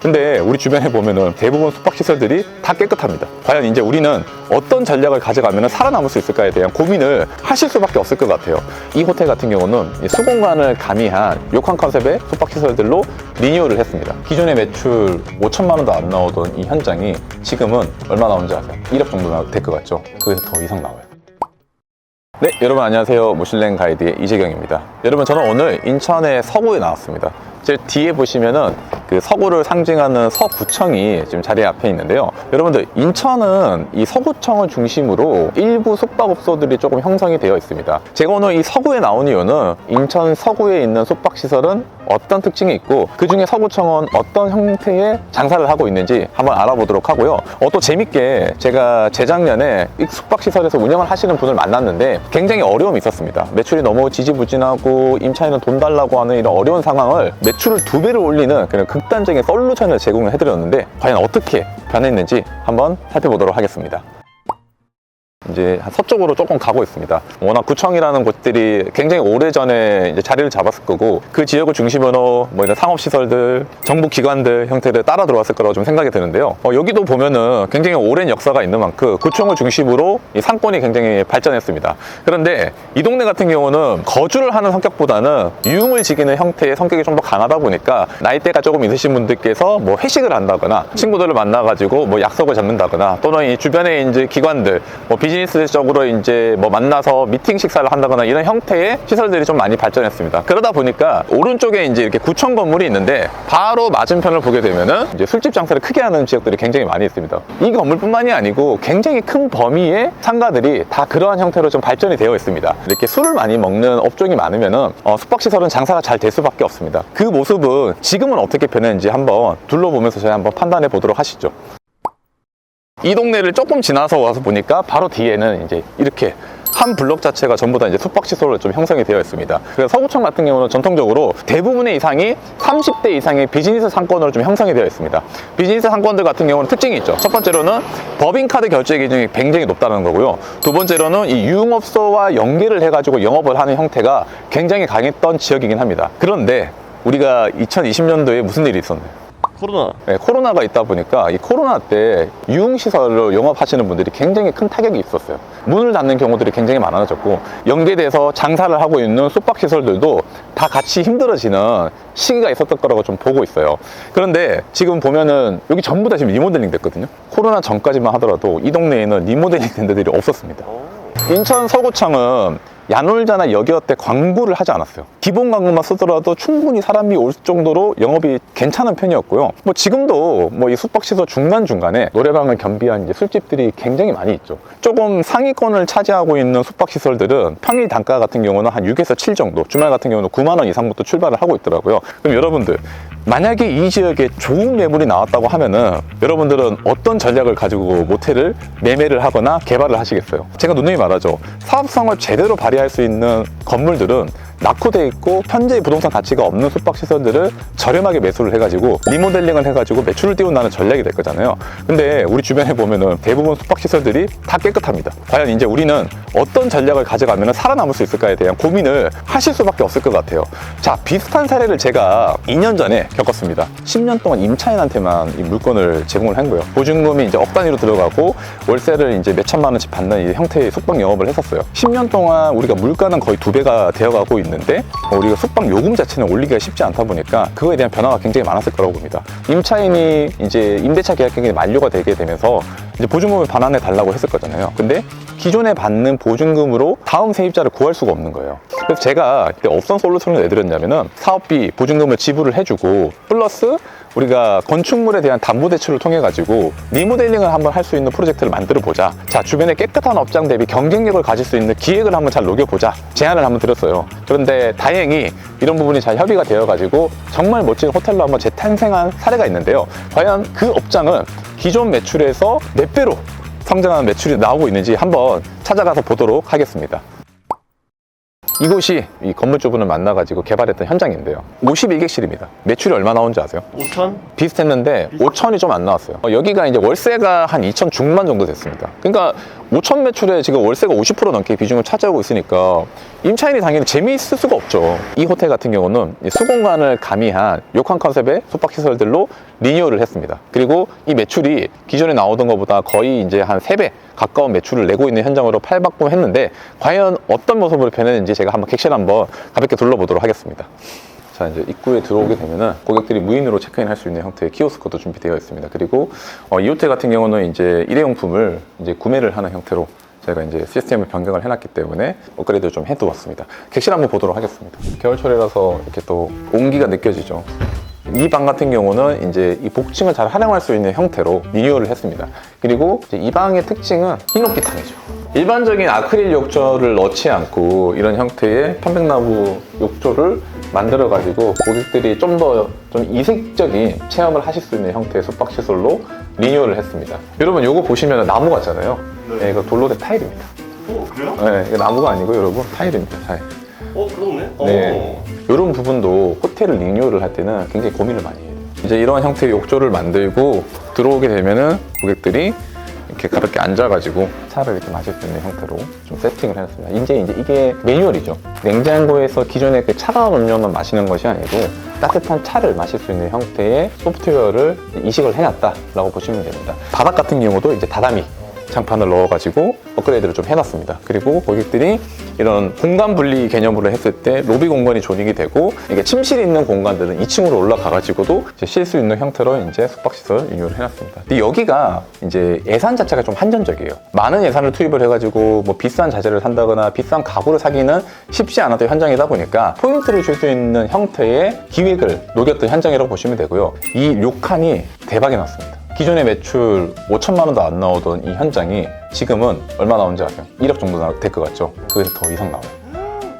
근데 우리 주변에 보면은 대부분 숙박시설들이 다 깨끗합니다. 과연 이제 우리는 어떤 전략을 가져가면 살아남을 수 있을까에 대한 고민을 하실 수밖에 없을 것 같아요. 이 호텔 같은 경우는 수공간을 가미한 욕한 컨셉의 숙박시설들로 리뉴얼을 했습니다. 기존의 매출 5천만 원도 안 나오던 이 현장이 지금은 얼마 나오는지 아세요? 1억 정도 될 것 같죠? 그래서 더 이상 나와요. 네, 여러분 안녕하세요. 모슐랭 가이드의 이재경입니다. 여러분, 저는 오늘 인천의 서구에 나왔습니다. 제 뒤에 보시면은 그 서구를 상징하는 서구청이 지금 자리 앞에 있는데요. 여러분들, 인천은 이 서구청을 중심으로 일부 숙박업소들이 조금 형성이 되어 있습니다. 제가 오늘 이 서구에 나온 이유는 인천 서구에 있는 숙박시설은 어떤 특징이 있고, 그 중에 서구청은 어떤 형태의 장사를 하고 있는지 한번 알아보도록 하고요. 또 재밌게 제가 재작년에 이 숙박시설에서 운영을 하시는 분을 만났는데 굉장히 어려움이 있었습니다. 매출이 너무 지지부진하고 임차인은 돈 달라고 하는 이런 어려운 상황을 매출을 2배로 올리는 그런 극단적인 솔루션을 제공을 해드렸는데, 과연 어떻게 변했는지 한번 살펴보도록 하겠습니다. 이제 서쪽으로 조금 가고 있습니다. 워낙 구청이라는 곳들이 굉장히 오래전에 이제 자리를 잡았을 거고, 그 지역을 중심으로 뭐 이런 상업시설들, 정부기관들 형태를 따라 들어왔을 거라고 좀 생각이 드는데요. 여기도 보면은 굉장히 오랜 역사가 있는 만큼 구청을 중심으로 이 상권이 굉장히 발전했습니다. 그런데 이 동네 같은 경우는 거주를 하는 성격보다는 유흥을 즐기는 형태의 성격이 좀 더 강하다 보니까 나이대가 조금 있으신 분들께서 뭐 회식을 한다거나 친구들을 만나가지고 뭐 약속을 잡는다거나, 또는 이 주변에 이제 기관들, 뭐 비즈니스적으로 이제 뭐 만나서 미팅 식사를 한다거나 이런 형태의 시설들이 좀 많이 발전했습니다. 그러다 보니까 오른쪽에 이제 이렇게 구청 건물이 있는데 바로 맞은편을 보게 되면은 이제 술집 장사를 크게 하는 지역들이 굉장히 많이 있습니다. 이 건물뿐만이 아니고 굉장히 큰 범위의 상가들이 다 그러한 형태로 좀 발전이 되어 있습니다. 이렇게 술을 많이 먹는 업종이 많으면은 숙박시설은 장사가 잘 될 수밖에 없습니다. 그 모습은 지금은 어떻게 변했는지 한번 둘러보면서 저희 한번 판단해 보도록 하시죠. 이 동네를 조금 지나서 와서 보니까 바로 뒤에는 이제 이렇게 한 블록 자체가 전부 다 이제 숙박시설로 좀 형성이 되어 있습니다. 그래서 서구청 같은 경우는 전통적으로 대부분의 이상이 30대 이상의 비즈니스 상권으로 좀 형성이 되어 있습니다. 비즈니스 상권들 같은 경우는 특징이 있죠. 첫 번째로는 법인카드 결제 기준이 굉장히 높다는 거고요. 두 번째로는 이 유흥업소와 연계를 해가지고 영업을 하는 형태가 굉장히 강했던 지역이긴 합니다. 그런데 우리가 2020년도에 무슨 일이 있었나요? 코로나. 네, 코로나가 있다 보니까 이 코로나 때 유흥시설로 영업하시는 분들이 굉장히 큰 타격이 있었어요. 문을 닫는 경우들이 굉장히 많아졌고, 연계돼서 장사를 하고 있는 숙박시설들도 다 같이 힘들어지는 시기가 있었던 거라고 좀 보고 있어요. 그런데 지금 보면은 여기 전부 다 지금 리모델링 됐거든요. 코로나 전까지만 하더라도 이 동네에는 리모델링 된 데들이 없었습니다. 인천 서구청은 야놀자나 여기어때 광고를 하지 않았어요. 기본 광고만 쓰더라도 충분히 사람이 올 정도로 영업이 괜찮은 편이었고요. 뭐 지금도 뭐 이 숙박시설 중간중간에 노래방을 겸비한 이제 술집들이 굉장히 많이 있죠. 조금 상위권을 차지하고 있는 숙박시설들은 평일 단가 같은 경우는 한 6에서 7 정도, 주말 같은 경우는 9만 원 이상부터 출발을 하고 있더라고요. 그럼 여러분들, 만약에 이 지역에 좋은 매물이 나왔다고 하면은 여러분들은 어떤 전략을 가지고 모텔을 매매를 하거나 개발을 하시겠어요? 제가 누누이 말하죠. 사업성을 제대로 발휘할 수 있는 건물들은 낙후돼 있고 현재의 부동산 가치가 없는 숙박시설들을 저렴하게 매수를 해가지고 리모델링을 해가지고 매출을 띄운다는 전략이 될 거잖아요. 근데 우리 주변에 보면은 대부분 숙박시설들이 다 깨끗합니다. 과연 이제 우리는 어떤 전략을 가져가면 살아남을 수 있을까에 대한 고민을 하실 수밖에 없을 것 같아요. 자, 비슷한 사례를 제가 2년 전에 겪었습니다. 10년 동안 임차인한테만 이 물건을 제공을 한 거예요. 보증금이 이제 억 단위로 들어가고 월세를 이제 몇 천만 원씩 받는 이 형태의 숙박 영업을 했었어요. 10년 동안 우리가 물가는 거의 2배가 되어가고 있는데 우리가 숙박 요금 자체는 올리기가 쉽지 않다 보니까 그거에 대한 변화가 굉장히 많았을 거라고 봅니다. 임차인이 이제 임대차 계약 기간이 만료가 되게 되면서 이제 보증금을 반환해 달라고 했을 거잖아요. 근데 기존에 받는 보증금으로 다음 세입자를 구할 수가 없는 거예요. 그래서 제가 그때 어떤 솔루션을 내드렸냐면은 사업비 보증금을 지불을 해주고 플러스 우리가 건축물에 대한 담보대출을 통해 가지고 리모델링을 한번 할 수 있는 프로젝트를 만들어 보자. 자, 주변에 깨끗한 업장 대비 경쟁력을 가질 수 있는 기획을 한번 잘 녹여보자. 제안을 한번 드렸어요. 그런데 다행히 이런 부분이 잘 협의가 되어 가지고 정말 멋진 호텔로 한번 재탄생한 사례가 있는데요. 과연 그 업장은 기존 매출에서 몇 배로 성장하는 매출이 나오고 있는지 한번 찾아가서 보도록 하겠습니다. 이곳이 이 건물주분을 만나가지고 개발했던 현장인데요. 51객실입니다. 매출이 얼마 나온지 아세요? 5천? 비슷했는데 5천이 좀 안 나왔어요. 여기가 이제 월세가 한 2천 중반 정도 됐습니다. 그러니까 5천 매출에 지금 월세가 50% 넘게 비중을 차지하고 있으니까 임차인이 당연히 재미있을 수가 없죠. 이 호텔 같은 경우는 수공간을 가미한 욕한 컨셉의 숙박시설들로 리뉴얼을 했습니다. 그리고 이 매출이 기존에 나오던 것보다 거의 이제 한 3배 가까운 매출을 내고 있는 현장으로 팔바꿈했는데 과연 어떤 모습으로 변했는지 제가 한번 객실 한번 가볍게 둘러보도록 하겠습니다. 자, 이제 입구에 들어오게 되면은 고객들이 무인으로 체크인 할 수 있는 형태의 키오스크도 준비되어 있습니다. 그리고 이 호텔 같은 경우는 이제 일회용품을 이제 구매를 하는 형태로 저희가 이제 시스템을 변경을 해놨기 때문에 업그레이드를 좀 해두었습니다. 객실 한번 보도록 하겠습니다. 겨울철이라서 이렇게 또 온기가 느껴지죠. 이 방 같은 경우는 이제 이 복층을 잘 활용할 수 있는 형태로 리뉴얼을 했습니다. 그리고 이제 이 방의 특징은 히노키탕이죠. 일반적인 아크릴 욕조를 넣지 않고 이런 형태의 편백나무 욕조를 만들어 가지고 고객들이 좀 더 좀 이색적인 체험을 하실 수 있는 형태의 숙박시설로 리뉴얼을 했습니다. 여러분 이거 보시면 나무 같잖아요. 네, 이거 돌로 된 타일입니다. 오, 그래요? 네, 이거 나무가 아니고 여러분 타일입니다. 타일. 그렇네? 네. 이런 부분도 호텔을 리뉴얼을 할 때는 굉장히 고민을 많이 해요. 이제 이런 형태의 욕조를 만들고 들어오게 되면은 고객들이 이렇게 가볍게 앉아가지고 차를 이렇게 마실 수 있는 형태로 좀 세팅을 해놨습니다. 이제 이게 매뉴얼이죠. 냉장고에서 기존의 그 차가운 음료만 마시는 것이 아니고 따뜻한 차를 마실 수 있는 형태의 소프트웨어를 이식을 해놨다라고 보시면 됩니다. 바닥 같은 경우도 이제 다다미 장판을 넣어가지고 업그레이드를 좀 해놨습니다. 그리고 고객들이 이런 공간 분리 개념으로 했을 때 로비 공간이 조직이 되고 이게 침실이 있는 공간들은 2층으로 올라가가지고도 쉴 수 있는 형태로 이제 숙박시설 리뉴얼을 해놨습니다. 근데 여기가 이제 예산 자체가 좀 한정적이에요. 많은 예산을 투입을 해가지고 뭐 비싼 자재를 산다거나 비싼 가구를 사기는 쉽지 않았던 현장이다 보니까 포인트를 줄 수 있는 형태의 기획을 녹였던 현장이라고 보시면 되고요. 이 료칸이 대박이 났습니다. 기존의 매출 5천만 원도 안 나오던 이 현장이 지금은 얼마 나오는지 아세요? 1억 정도 될 것 같죠? 그래서 더 이상 나와요.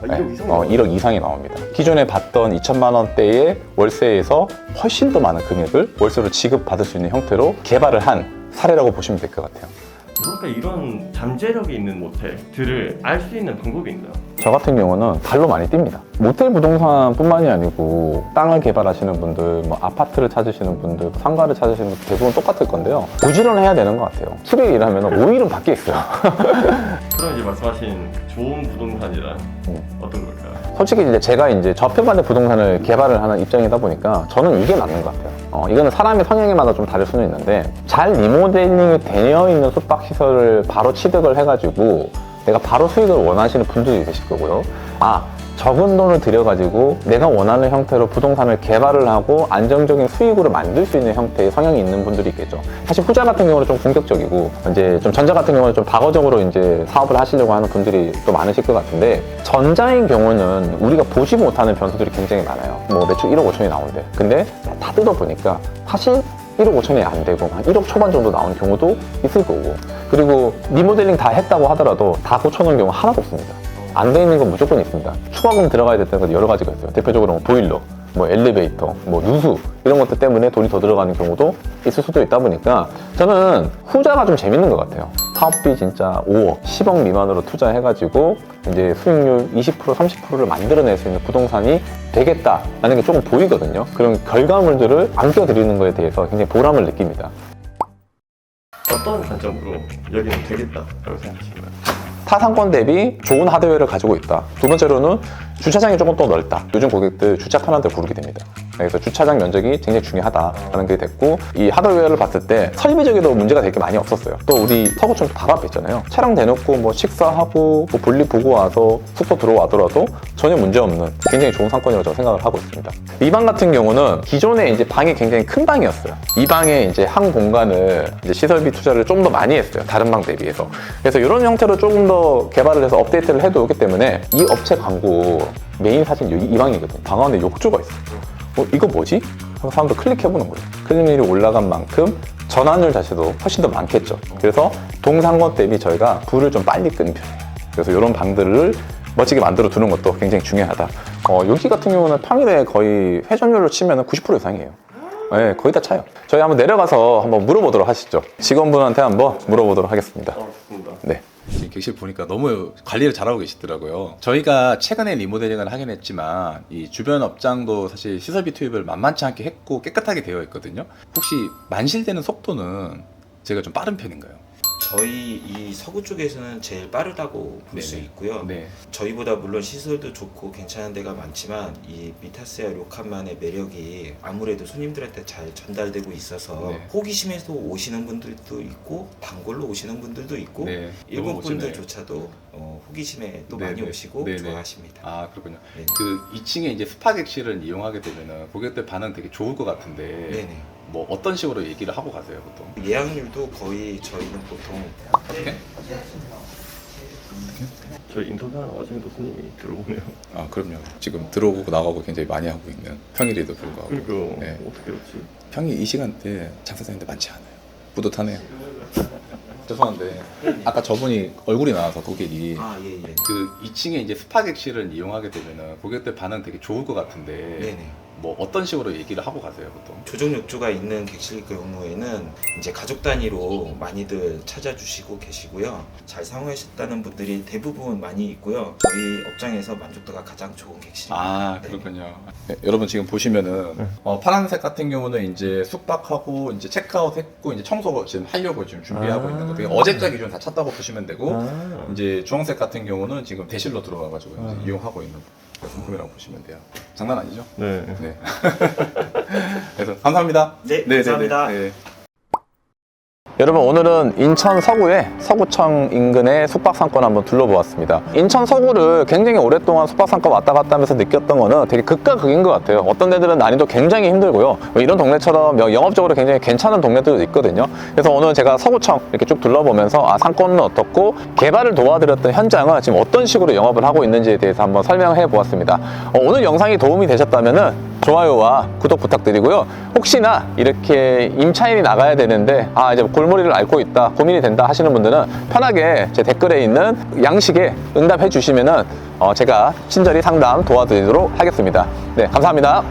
1억 이상? 1억 이상이 나옵니다. 기존에 받던 2천만 원대의 월세에서 훨씬 더 많은 금액을 월세로 지급받을 수 있는 형태로 개발을 한 사례라고 보시면 될 것 같아요. 그러니까 이런 잠재력이 있는 모텔들을 알 수 있는 방법이 있나요? 저 같은 경우는 발로 많이 뜁니다. 모텔 부동산뿐만이 아니고 땅을 개발하시는 분들, 뭐 아파트를 찾으시는 분들, 상가를 찾으시는 분들 대부분 똑같을 건데요. 부지런해야 되는 것 같아요. 7일 일하면 5일은 밖에 있어요. 그럼 이제 말씀하신 좋은 부동산이란 어떤 걸까요? 솔직히 이제 제가 이제 저평가된 부동산을 개발을 하는 입장이다 보니까 저는 이게 맞는 것 같아요. 이거는 사람의 성향에마다 좀 다를 수는 있는데 잘 리모델링이 되어 있는 숙박시설을 바로 취득을 해가지고 내가 바로 수익을 원하시는 분들이 계실 거고요. 적은 돈을 들여가지고 내가 원하는 형태로 부동산을 개발을 하고 안정적인 수익으로 만들 수 있는 형태의 성향이 있는 분들이 있겠죠. 사실 후자 같은 경우는 좀 공격적이고 이제 좀 전자 같은 경우는 좀 방어적으로 이제 사업을 하시려고 하는 분들이 또 많으실 것 같은데 전자인 경우는 우리가 보지 못하는 변수들이 굉장히 많아요. 뭐 매출 1억 5천이 나오는데 근데 다 뜯어보니까 사실 1억 5천이 안 되고 한 1억 초반 정도 나오는 경우도 있을 거고 그리고 리모델링 다 했다고 하더라도 다 고쳐놓은 경우 하나도 없습니다. 안 돼 있는 건 무조건 있습니다. 추가금 들어가야 됐다는 건 여러 가지가 있어요. 대표적으로 보일러, 뭐 엘리베이터, 뭐 누수 이런 것들 때문에 돈이 더 들어가는 경우도 있을 수도 있다 보니까 저는 후자가 좀 재밌는 것 같아요. 사업비 진짜 5억, 10억 미만으로 투자해가지고 이제 수익률 20%, 30%를 만들어낼 수 있는 부동산이 되겠다라는 게 조금 보이거든요. 그런 결과물들을 안겨드리는 거에 대해서 굉장히 보람을 느낍니다. 어떤 관점으로 여기는 되겠다라고 생각하시나요? 타 상권 대비 좋은 하드웨어를 가지고 있다. 두 번째로는 주차장이 조금 더 넓다. 요즘 고객들 주차 편한 데 고르게 됩니다. 그래서 주차장 면적이 굉장히 중요하다라는 게 됐고 이 하드웨어를 봤을 때 설비적에도 문제가 될 게 많이 없었어요. 또 우리 서구촌 바로 앞에 있잖아요. 차량 대놓고 뭐 식사하고 뭐 볼일 보고 와서 숙소 들어와더라도 전혀 문제 없는 굉장히 좋은 상권이라고 저는 생각을 하고 있습니다. 이 방 같은 경우는 기존에 이제 방이 굉장히 큰 방이었어요. 이 방에 이제 한 공간을 이제 시설비 투자를 좀 더 많이 했어요. 다른 방 대비해서. 그래서 이런 형태로 조금 더 개발을 해서 업데이트를 해두었기 때문에 이 업체 광고 메인 사진 여기 이 방이거든요. 방 안에 욕조가 있어요. 이거 뭐지? 하고 사람들 클릭해보는 거예요. 클릭률이 올라간 만큼 전환율 자체도 훨씬 더 많겠죠. 그래서 동상권 대비 저희가 불을 좀 빨리 끄는 편이에요. 그래서 이런 방들을 멋지게 만들어 두는 것도 굉장히 중요하다. 여기 같은 경우는 평일에 거의 회전율로 치면 90% 이상이에요. 네, 거의 다 차요. 저희 한번 내려가서 한번 물어보도록 하시죠. 직원분한테 한번 물어보도록 하겠습니다. 좋습니다. 네. 지금 객실 보니까 너무 관리를 잘하고 계시더라고요. 저희가 최근에 리모델링을 하긴 했지만 이 주변 업장도 사실 시설비 투입을 만만치 않게 했고 깨끗하게 되어 있거든요. 혹시 만실되는 속도는 제가 좀 빠른 편인가요? 저희 이 서구 쪽에서는 제일 빠르다고 볼 수 네네. 있고요. 네. 저희보다 물론 시설도 좋고 괜찮은 데가 많지만 이 미타스야 료칸만의 매력이 아무래도 손님들한테 잘 전달되고 있어서 네. 호기심에서 오시는 분들도 있고 단골로 오시는 분들도 있고 네. 일본 너무 멋지네요. 분들조차도 호기심에 또 네네. 많이 오시고 네네. 좋아하십니다. 아 그렇군요. 네네. 그 2층에 이제 스파 객실을 이용하게 되면은 고객들 반응 되게 좋을 것 같은데 네네. 뭐 어떤 식으로 얘기를 하고 가세요 보통? 예약률도 거의 저희는 보통 어떻게? 저희 인터뷰하는 와중에도 손님이 들어오네요. 아 그럼요. 지금 들어오고 나가고 굉장히 많이 하고 있는 평일에도 불구하고 그러니까 네. 어떻게 그렇지? 평일 이 시간대 장사장인데 많지 않아요. 뿌듯하네요. 죄송한데 아까 저분이 얼굴이 나와서 고객이 예예. 그 2층에 이제 스파 객실을 이용하게 되면은 고객들 반응 되게 좋을 것 같은데 네네. 뭐 어떤 식으로 얘기를 하고 가세요 보통? 조정 욕조가 있는 객실 경우에는 이제 가족 단위로 많이들 찾아주시고 계시고요. 잘 사용하셨다는 분들이 대부분 많이 있고요. 저희 업장에서 만족도가 가장 좋은 객실입니다. 아 네. 그렇군요. 네, 여러분 지금 보시면은 파란색 같은 경우는 이제 숙박하고 이제 체크아웃 했고 이제 청소 지금 하려고 지금 준비하고 있는 거. 되게 어제자 기준 다 찼다고 보시면 되고 이제 주황색 같은 경우는 지금 대실로 들어가가지고 이제 이용하고 있는 상품이라고 보시면 돼요. 장난 아니죠? 네. 네. 그래서 감사합니다. 네, 감사합니다. 네. 여러분 오늘은 인천 서구의 서구청 인근의 숙박상권 한번 둘러보았습니다. 인천 서구를 굉장히 오랫동안 숙박상권 왔다 갔다 하면서 느꼈던 거는 되게 극과 극인 것 같아요. 어떤 데들은 난이도 굉장히 힘들고요. 이런 동네처럼 영업적으로 굉장히 괜찮은 동네들도 있거든요. 그래서 오늘 제가 서구청 이렇게 쭉 둘러보면서 상권은 어떻고 개발을 도와드렸던 현장은 지금 어떤 식으로 영업을 하고 있는지에 대해서 한번 설명해 보았습니다. 오늘 영상이 도움이 되셨다면 좋아요와 구독 부탁드리고요. 혹시나 이렇게 임차인이 나가야 되는데 이제 골머리를 앓고 있다, 고민이 된다 하시는 분들은 편하게 제 댓글에 있는 양식에 응답해 주시면은 제가 친절히 상담 도와드리도록 하겠습니다. 네, 감사합니다.